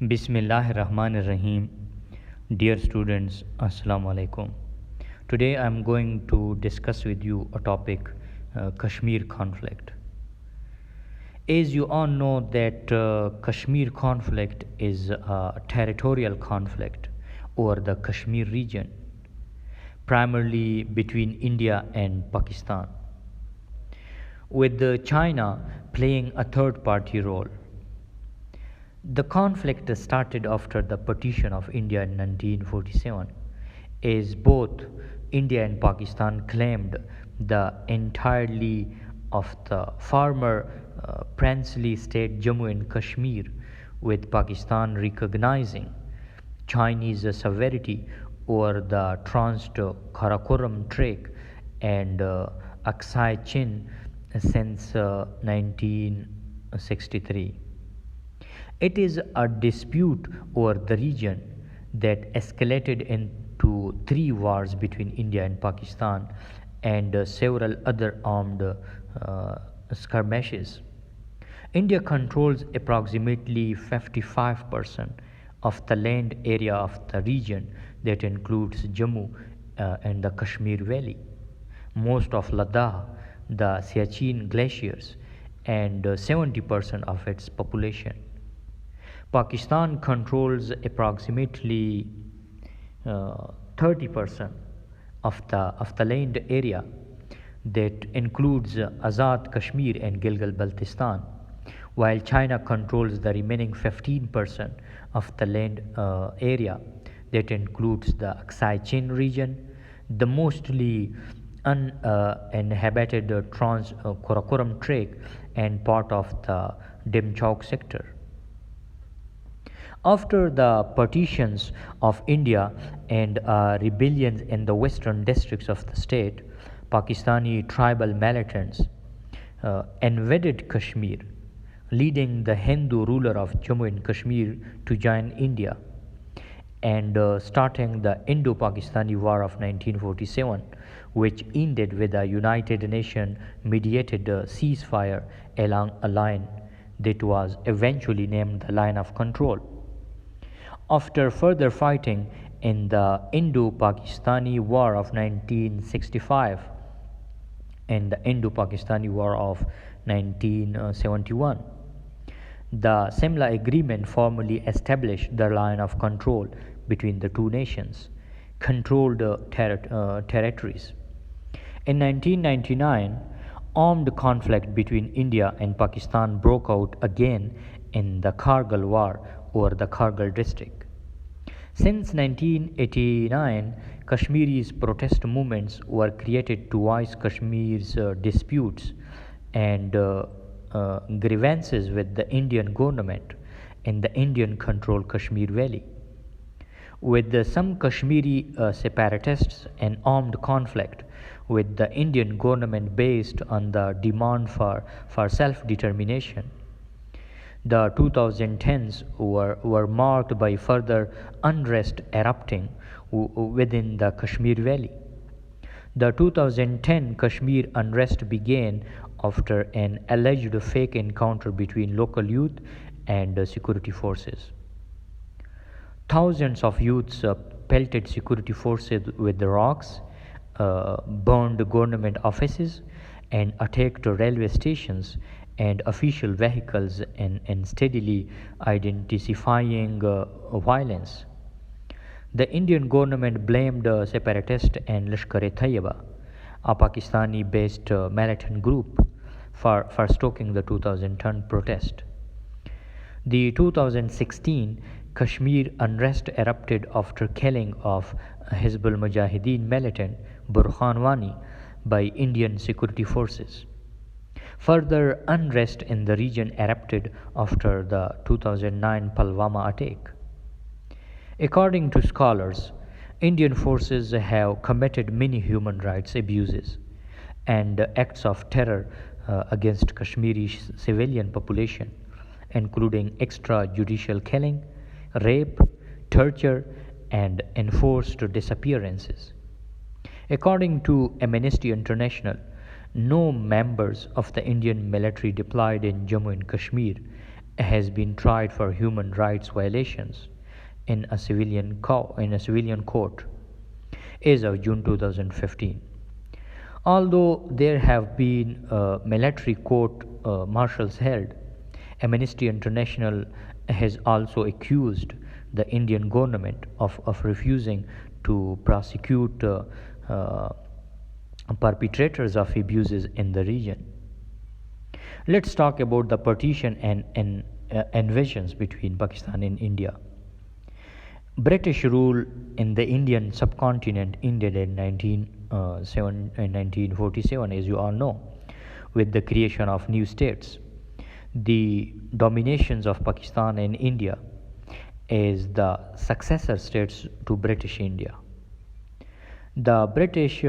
Bismillahirrahmanirrahim. Dear students, Assalamu alaikum. Today I am going to discuss with you a topic, Kashmir conflict. As you all know that Kashmir conflict is a territorial conflict over the Kashmir region, primarily between India and Pakistan, with China playing a third party role. The conflict started after the partition of India in 1947, as both India and Pakistan claimed the entirety of the former princely state Jammu and Kashmir, with Pakistan recognizing Chinese sovereignty over the Trans-Karakoram Tract and Aksai Chin since 1963. It is a dispute over the region that escalated into three wars between India and Pakistan and several other armed skirmishes. India controls approximately 55% of the land area of the region that includes Jammu and the Kashmir Valley, most of Ladakh, the Siachen glaciers, and 70% of its population. Pakistan controls approximately 30% of the land area that includes Azad Kashmir and Gilgit-Baltistan, while China controls the remaining 15% of the land area that includes the Aksai Chin region, the mostly uninhabited Trans-Karakoram Tract, and part of the Dimchok sector. After the partitions of India and rebellions in the western districts of the state, Pakistani tribal militants invaded Kashmir, leading the Hindu ruler of Jammu and Kashmir to join India, and starting the Indo-Pakistani War of 1947, which ended with a United Nations mediated ceasefire along a line that was eventually named the Line of Control. After further fighting in the Indo-Pakistani War of 1965 and the Indo-Pakistani War of 1971, the Simla Agreement formally established the line of control between the two nations, controlled territories. In 1999, armed conflict between India and Pakistan broke out again in the Kargil War over the Kargil district. Since 1989, Kashmiri's protest movements were created to voice Kashmir's disputes and grievances with the Indian government in the Indian-controlled Kashmir Valley. With some Kashmiri separatists in armed conflict with the Indian government based on the demand for self-determination. The 2010s were marked by further unrest erupting within the Kashmir Valley. The 2010 Kashmir unrest began after an alleged fake encounter between local youth and security forces. Thousands of youths pelted security forces with rocks, burned government offices, and attacked railway stations and official vehicles and steadily intensifying violence. The Indian government blamed separatists and Lashkar-e-Taiba, a Pakistani-based militant group, for stoking the 2010 protest. The 2016 Kashmir unrest erupted after killing of Hizbul Mujahideen militant Burhan Wani by Indian security forces. Further unrest in the region erupted after the 2009 Pulwama attack. According to scholars, Indian forces have committed many human rights abuses and acts of terror against Kashmiri civilian population, including extrajudicial killing, rape, torture, and enforced disappearances. According to Amnesty International, no members of the Indian military deployed in Jammu and Kashmir has been tried for human rights violations in a civilian court as of June 2015. Although there have been military court martials held, Amnesty International has also accused the Indian government of refusing to prosecute uh, perpetrators of abuses in the region. Let's talk about the partition and invasions between Pakistan and India. British rule in the Indian subcontinent ended in 1947, as you all know, with the creation of new states. The dominations of Pakistan and India as the successor states to British India. The British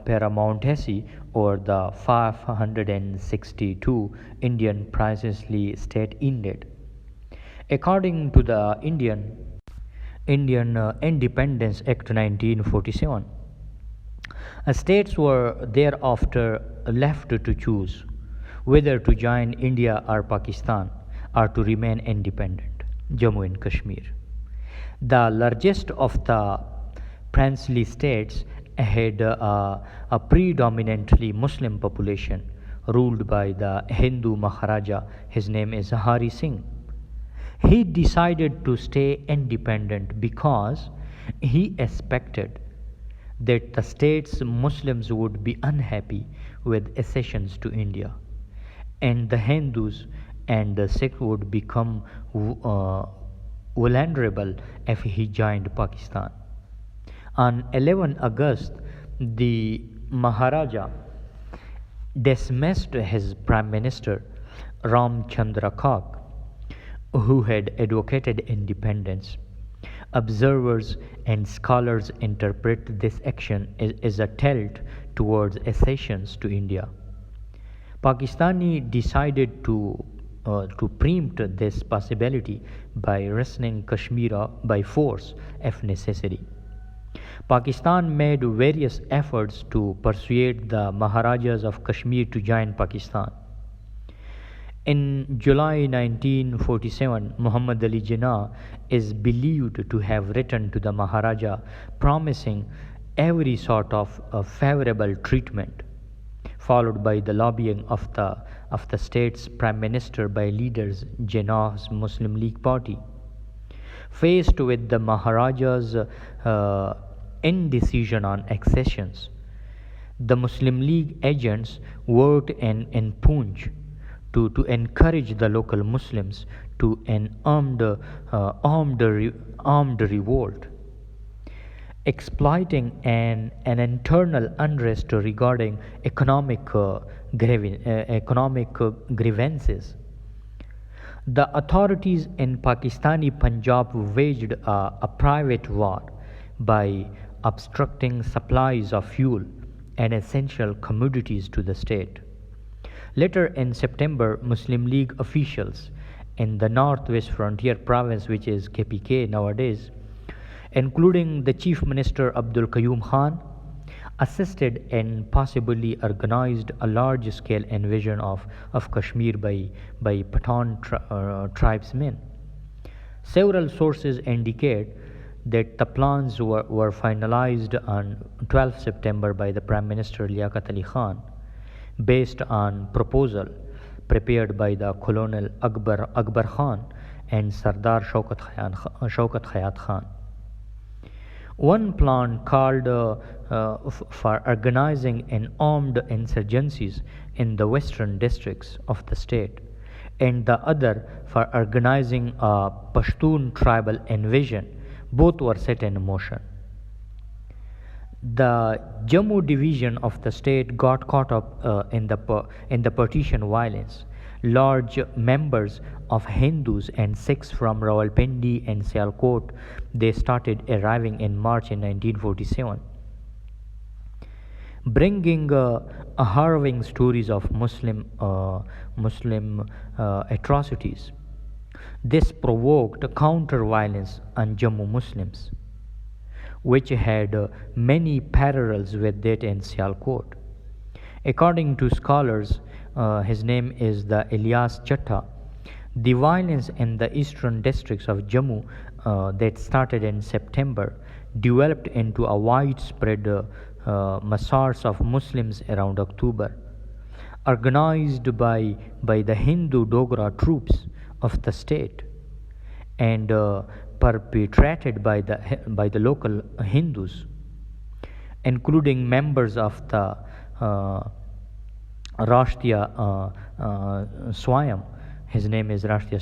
paramountcy over the 562 Indian princely state ended. According to the Indian Independence Act 1947, states were thereafter left to choose whether to join India or Pakistan or to remain independent, Jammu and Kashmir. The largest of the princely states had a predominantly Muslim population ruled by the Hindu Maharaja. His name is Hari Singh. He decided to stay independent because he expected that the state's Muslims would be unhappy with accessions to India, and the Hindus and the Sikhs would become vulnerable if he joined Pakistan. On 11 August, the Maharaja dismissed his Prime Minister Ram Chandra Kak, who had advocated independence. Observers and scholars interpret this action as a tilt towards accessions to India. Pakistani decided to preempt this possibility by wresting Kashmir by force if necessary. Pakistan made various efforts to persuade the Maharajas of Kashmir to join Pakistan. In July 1947, Muhammad Ali Jinnah is believed to have written to the Maharaja promising every sort of favorable treatment, followed by the lobbying of the state's prime minister by leaders Jinnah's Muslim League Party. Faced with the Maharaja's indecision on accessions, the Muslim League agents worked in Poonch to encourage the local Muslims to an armed revolt, exploiting an internal unrest regarding economic grievances. The authorities in Pakistani Punjab waged a private war by obstructing supplies of fuel and essential commodities to the state. Later in September, Muslim League officials in the Northwest Frontier Province, which is KPK nowadays, including the Chief Minister Abdul Qayyum Khan, assisted and possibly organized a large-scale invasion of Kashmir by Pathan tribesmen. Several sources indicate that the plans were finalized on 12 September by the Prime Minister Liaquat Ali Khan, based on proposal prepared by the Colonel Akbar Khan and Sardar Shaukat Khayat Khan. One plan called for organizing an armed insurgencies in the western districts of the state, and the other for organizing a Pashtun tribal invasion. Both were set in motion. The Jammu division of the state got caught up in the partition violence. Large members of Hindus and Sikhs from Rawalpindi and Sialkot, they started arriving in March in 1947, bringing harrowing stories of Muslim atrocities. This provoked counter-violence on Jammu Muslims, which had many parallels with that in Sialkot. According to scholars, his name is the Ilyas Chatta. The violence in the eastern districts of Jammu that started in September developed into a widespread massacres of Muslims around October, organized by the Hindu Dogra troops of the state and perpetrated by the local Hindus, including members of the Rashtriya Swayam. His name is Rashtriya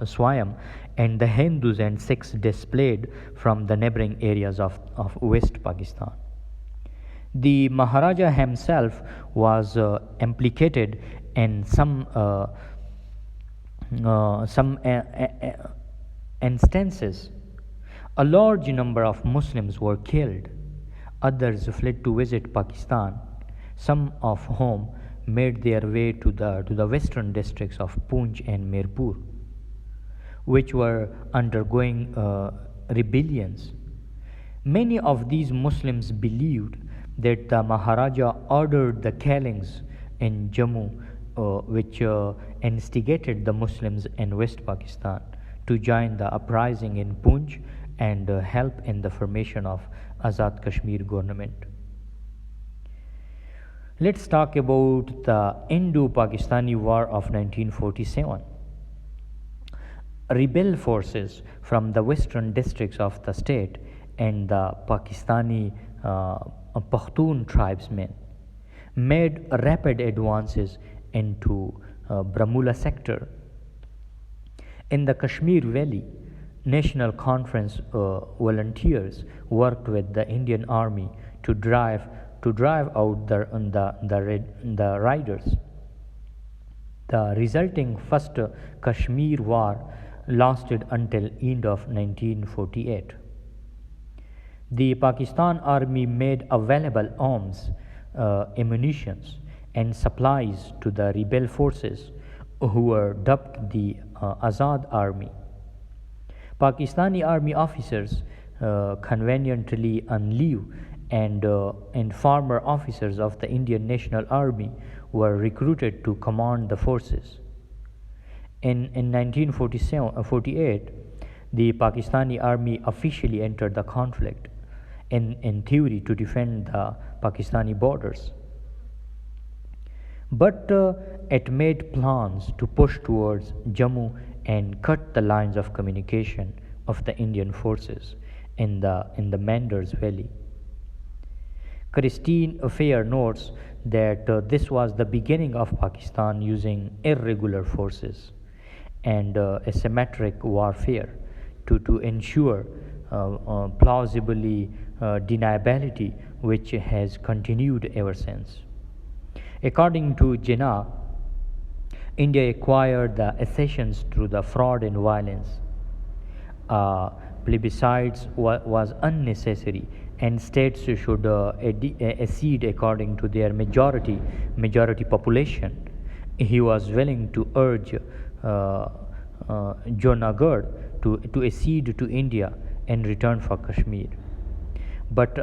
Swayam, and the Hindus and Sikhs displayed from the neighboring areas of West Pakistan. The Maharaja himself was implicated in some instances. A large number of Muslims were killed. Others fled to visit Pakistan, some of whom made their way to the western districts of Poonch and Mirpur, which were undergoing rebellions. Many of these Muslims believed that the Maharaja ordered the killings in Jammu, which instigated the Muslims in West Pakistan to join the uprising in Poonch and help in the formation of Azad Kashmir government. Let's talk about the Indo-Pakistani War of 1947. Rebel forces from the western districts of the state and the Pakistani Pashtun tribesmen made rapid advances into Baramulla sector. In the Kashmir Valley, National Conference volunteers worked with the Indian Army to drive out the riders. The resulting First Kashmir War lasted until end of 1948. The Pakistan Army made available arms, ammunitions, and supplies to the rebel forces, who were dubbed the Azad Army. Pakistani Army officers, conveniently on leave, and former officers of the Indian National Army were recruited to command the forces. In 1948, the Pakistani Army officially entered the conflict, in theory to defend the Pakistani borders. But it made plans to push towards Jammu and cut the lines of communication of the Indian forces in the Manders Valley. Christine Affair notes that this was the beginning of Pakistan using irregular forces and asymmetric warfare to ensure plausibly deniability, which has continued ever since. According to Jinnah, India acquired the accessions through the fraud and violence. Plebiscites was unnecessary, and states should accede according to their majority population. He was willing to urge Junagadh to accede to India in return for Kashmir. But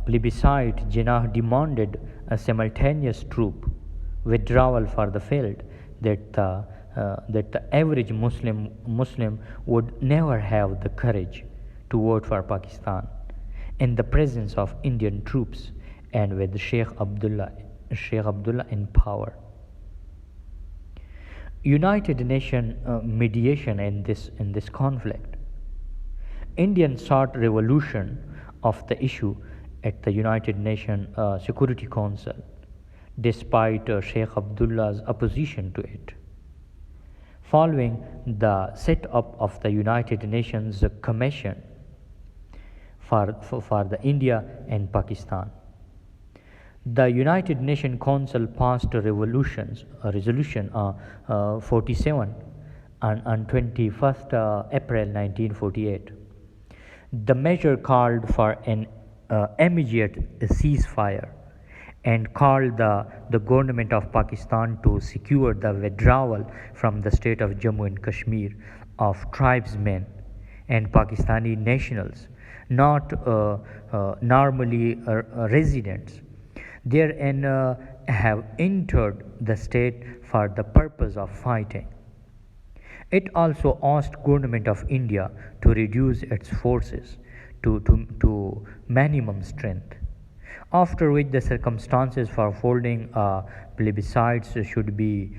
plebiscite, Jinnah demanded a simultaneous troop withdrawal for the field, that the average Muslim would never have the courage to vote for Pakistan in the presence of Indian troops and with Sheikh Abdullah in power. United Nations mediation in this conflict. Indians sought resolution of the issue at the United Nations Security Council, despite Sheikh Abdullah's opposition to it. Following the set-up of the United Nations Commission for the India and Pakistan, the United Nations Council passed a resolution 47 on 21st April 1948. The measure called for an immediate ceasefire and called the government of Pakistan to secure the withdrawal from the state of Jammu and Kashmir of tribesmen and Pakistani nationals, not normally residents. Therein have entered the state for the purpose of fighting. It also asked government of India to reduce its forces to minimum strength, after which the circumstances for holding plebiscites should be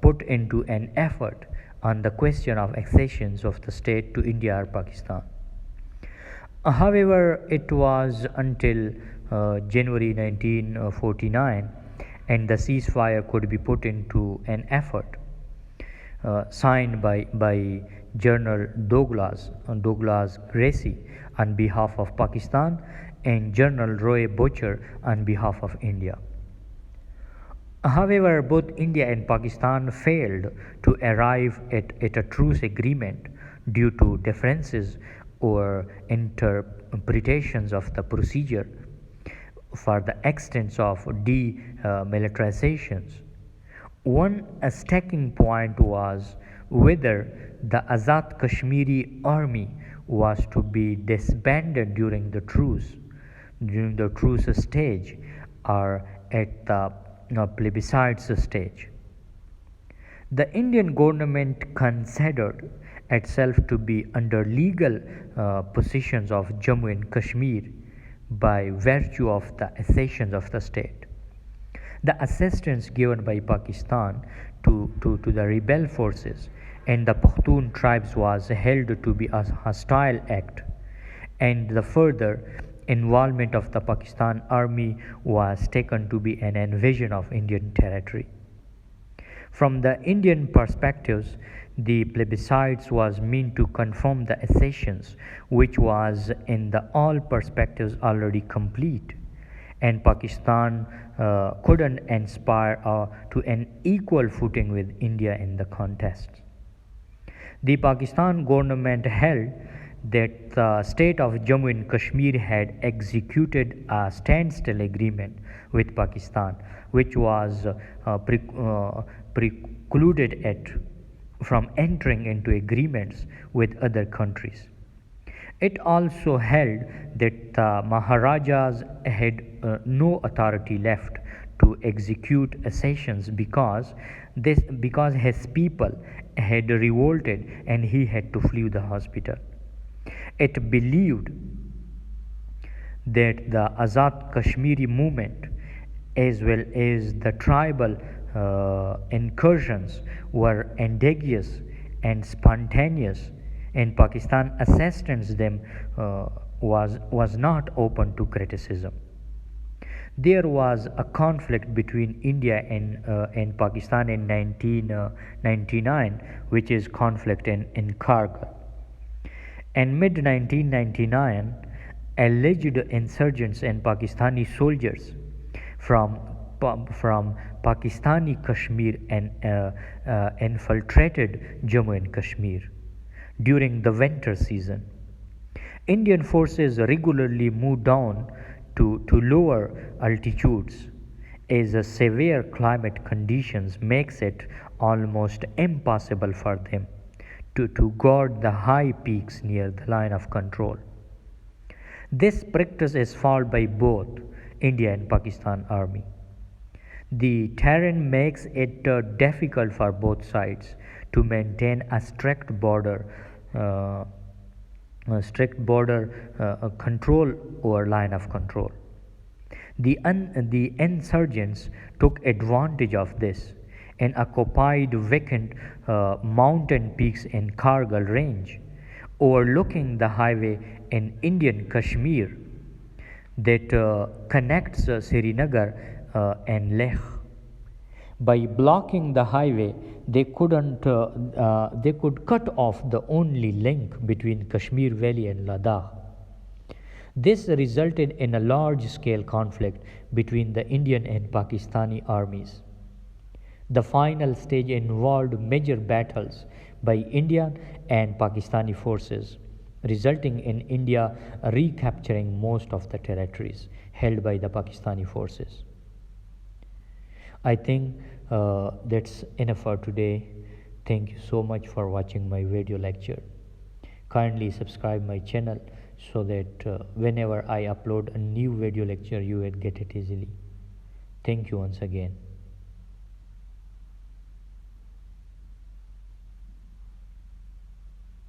put into an effort on the question of accessions of the state to India or Pakistan. However, it was until January 1949 and the ceasefire could be put into an effort signed by General Douglas Gracie on behalf of Pakistan and General Roy Butcher on behalf of India. However, both India and Pakistan failed to arrive at a truce agreement due to differences or interpretations of the procedure for the extent of demilitarizations. One sticking point was whether the Azad Kashmiri army was to be disbanded during the truce stage or at the plebiscite stage. The Indian government considered itself to be under legal possessions of Jammu and Kashmir by virtue of the accession of the state. The assistance given by Pakistan to the rebel forces and the Pashtun tribes was held to be a hostile act, and the further involvement of the Pakistan army was taken to be an invasion of Indian territory. From the Indian perspectives, the plebiscites was meant to confirm the accessions, which was in the all perspectives already complete, and Pakistan couldn't aspire to an equal footing with India in the contest. The Pakistan government held that the state of Jammu and Kashmir had executed a standstill agreement with Pakistan, which was precluded it from entering into agreements with other countries. It also held that the Maharajas had no authority left to execute accessions because his people had revolted and he had to flee the hospital. It believed that the Azad Kashmiri movement as well as the tribal incursions were endacious and spontaneous, and Pakistan assistance them was not open to criticism. There was a conflict between India and Pakistan in 1999, which is conflict in Kargil. In mid 1999, alleged insurgents and Pakistani soldiers from Pakistani Kashmir and infiltrated Jammu and Kashmir during the winter season. Indian forces regularly moved down to lower altitudes as the severe climate conditions makes it almost impossible for them to guard the high peaks near the line of control. This practice is followed by both India and Pakistan army. The terrain makes it difficult for both sides to maintain a strict border control or line of control. The insurgents took advantage of this and occupied vacant mountain peaks in Kargil range, overlooking the highway in Indian Kashmir that connects Srinagar and Leh. By blocking the highway, they could cut off the only link between Kashmir Valley and Ladakh. This resulted in a large-scale conflict between the Indian and Pakistani armies. The final stage involved major battles by Indian and Pakistani forces, resulting in India recapturing most of the territories held by the Pakistani forces. I think that's enough for today. Thank you so much for watching my video lecture. Kindly subscribe my channel so that whenever I upload a new video lecture, you will get it easily. Thank you once again.